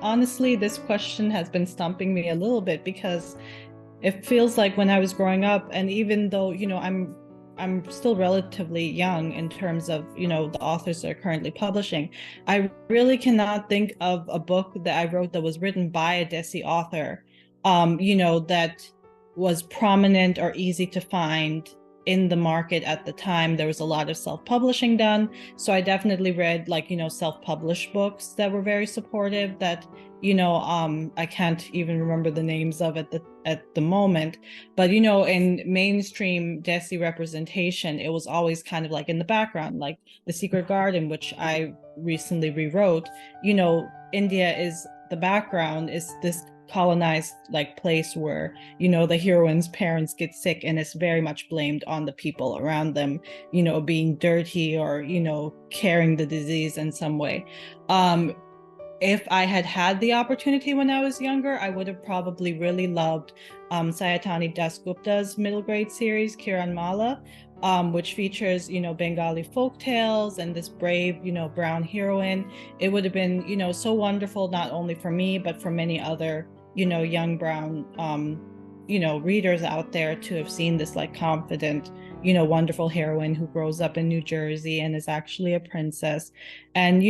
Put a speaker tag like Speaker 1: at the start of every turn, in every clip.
Speaker 1: honestly, this question has been stumping me a little bit because it feels like when I was growing up, and even though, I'm still relatively young in terms of, the authors that are currently publishing, I really cannot think of a book that I wrote that was written by a desi author, that was prominent or easy to find in the market at the time. There was a lot of self-publishing done. So I definitely read self-published books that were very supportive that, I can't even remember the names of at the moment, but in mainstream desi representation, it was always kind of like in the background, like The Secret Garden, which I recently rewrote. India is the background, is this colonized place where the heroine's parents get sick, and it's very much blamed on the people around them, being dirty or carrying the disease in some way. If I had had the opportunity when I was younger, I would have probably really loved Sayatani Dasgupta's middle grade series, Kiran Mala, which features, Bengali folk tales and this brave, brown heroine. It would have been, so wonderful, not only for me, but for many other, young brown, readers out there to have seen this confident, wonderful heroine who grows up in New Jersey and is actually a princess, and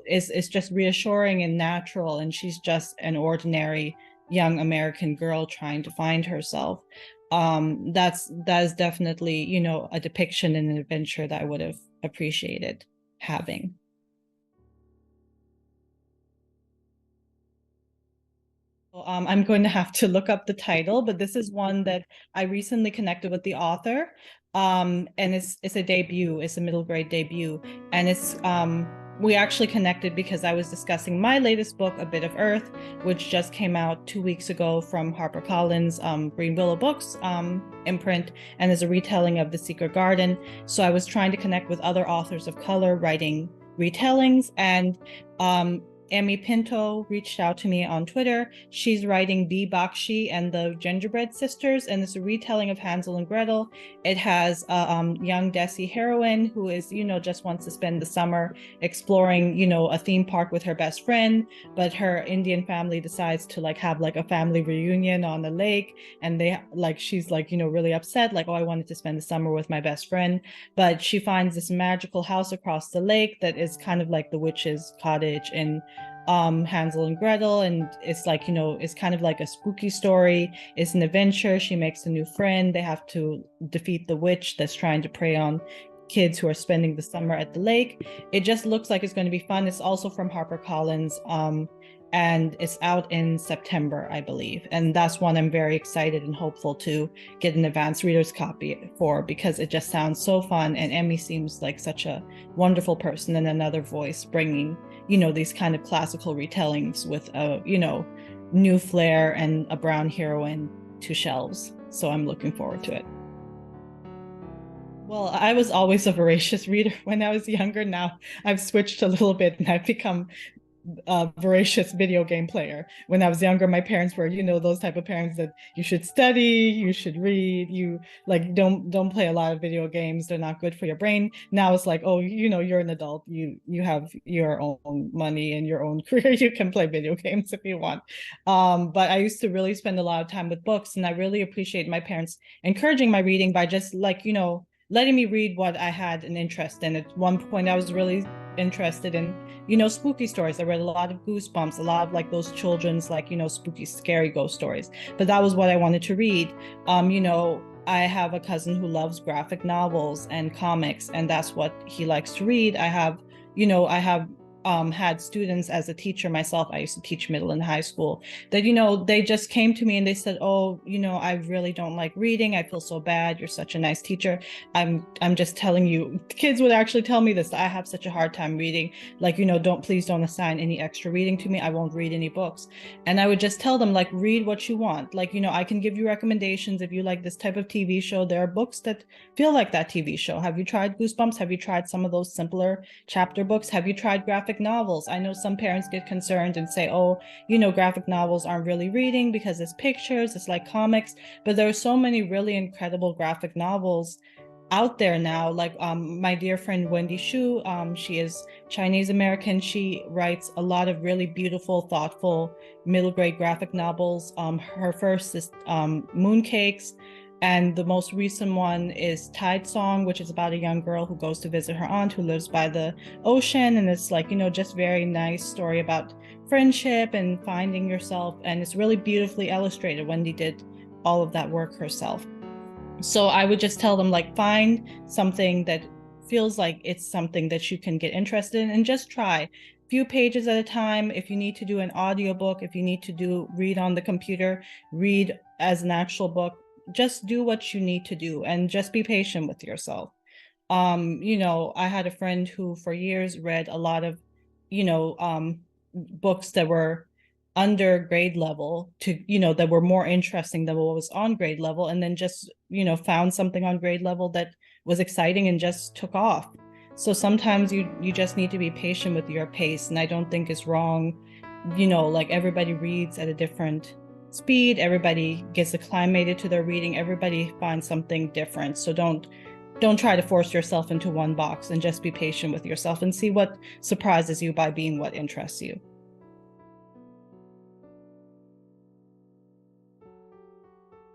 Speaker 1: is just reassuring and natural, and she's just an ordinary young American girl trying to find herself. That is definitely, a depiction and an adventure that I would have appreciated having. I'm going to have to look up the title, but this is one that I recently connected with the author. And it's a debut, it's a middle grade debut. And we actually connected because I was discussing my latest book, A Bit of Earth, which just came out 2 weeks ago from HarperCollins, Green Willow Books imprint, and is a retelling of The Secret Garden. So I was trying to connect with other authors of color writing retellings, and Emmy Pinto reached out to me on Twitter. She's writing Bee Bakshi and the Gingerbread Sisters, and it's a retelling of Hansel and Gretel. It has a young Desi heroine who is, just wants to spend the summer exploring, a theme park with her best friend, but her Indian family decides to have a family reunion on the lake, and she's really upset, oh, I wanted to spend the summer with my best friend, but she finds this magical house across the lake that is kind of like the witch's cottage in Hansel and Gretel, and it's it's kind of like a spooky story. It's an adventure. She makes a new friend. They have to defeat the witch that's trying to prey on kids who are spending the summer at the lake. It just looks like it's going to be fun. It's also from HarperCollins, and it's out in September, I believe. And that's one I'm very excited and hopeful to get an advanced reader's copy for, because it just sounds so fun. And Emmy seems like such a wonderful person and another voice bringing, these kind of classical retellings with a, new flair and a brown heroine to shelves. So I'm looking forward to it. Well, I was always a voracious reader when I was younger. Now I've switched a little bit and I've become a voracious video game player. When I was younger, my parents were, those type of parents that you should study, you should read, you don't play a lot of video games, they're not good for your brain. Now it's oh, you're an adult, you have your own money and your own career, you can play video games if you want. But I used to really spend a lot of time with books, and I really appreciate my parents encouraging my reading by just letting me read what I had an interest in. At one point I was really interested in, spooky stories. I read a lot of Goosebumps, a lot of those children's spooky, scary ghost stories. But that was what I wanted to read. I have a cousin who loves graphic novels and comics, and that's what he likes to read. I have had students as a teacher myself. I used to teach middle and high school that, they just came to me and they said, oh, I really don't like reading. I feel so bad. You're such a nice teacher. I'm just telling you, kids would actually tell me this, I have such a hard time reading. Please don't assign any extra reading to me. I won't read any books. And I would just tell them, read what you want. I can give you recommendations. If you like this type of TV show, there are books that feel like that TV show. Have you tried Goosebumps? Have you tried some of those simpler chapter books? Have you tried graphic novels? I know some parents get concerned and say, oh, graphic novels aren't really reading because it's pictures, it's like comics, but there are so many really incredible graphic novels out there now. Like my dear friend Wendy Shu, she is Chinese American. She writes a lot of really beautiful, thoughtful middle grade graphic novels. Her first is Mooncakes, and the most recent one is Tide Song, which is about a young girl who goes to visit her aunt who lives by the ocean, and it's like, you know, just very nice story about friendship and finding yourself, and it's really beautifully illustrated. Wendy did all of that work herself. So I would just tell them, like, find something that feels like it's something that you can get interested in and just try few pages at a time. If you need to do an audiobook, if you need to read on the computer, read as an actual book, just do what you need to do and just be patient with yourself. You know, I had a friend who for years read a lot of, you know, books that were under grade level to, you know, that were more interesting than what was on grade level, and then just, you know, found something on grade level that was exciting and just took off. So sometimes you just need to be patient with your pace, and I don't think it's wrong. You know, like everybody reads at a different speed, everybody gets acclimated to their reading, everybody finds something different. So don't try to force yourself into one box, and just be patient with yourself and see what surprises you by being what interests you.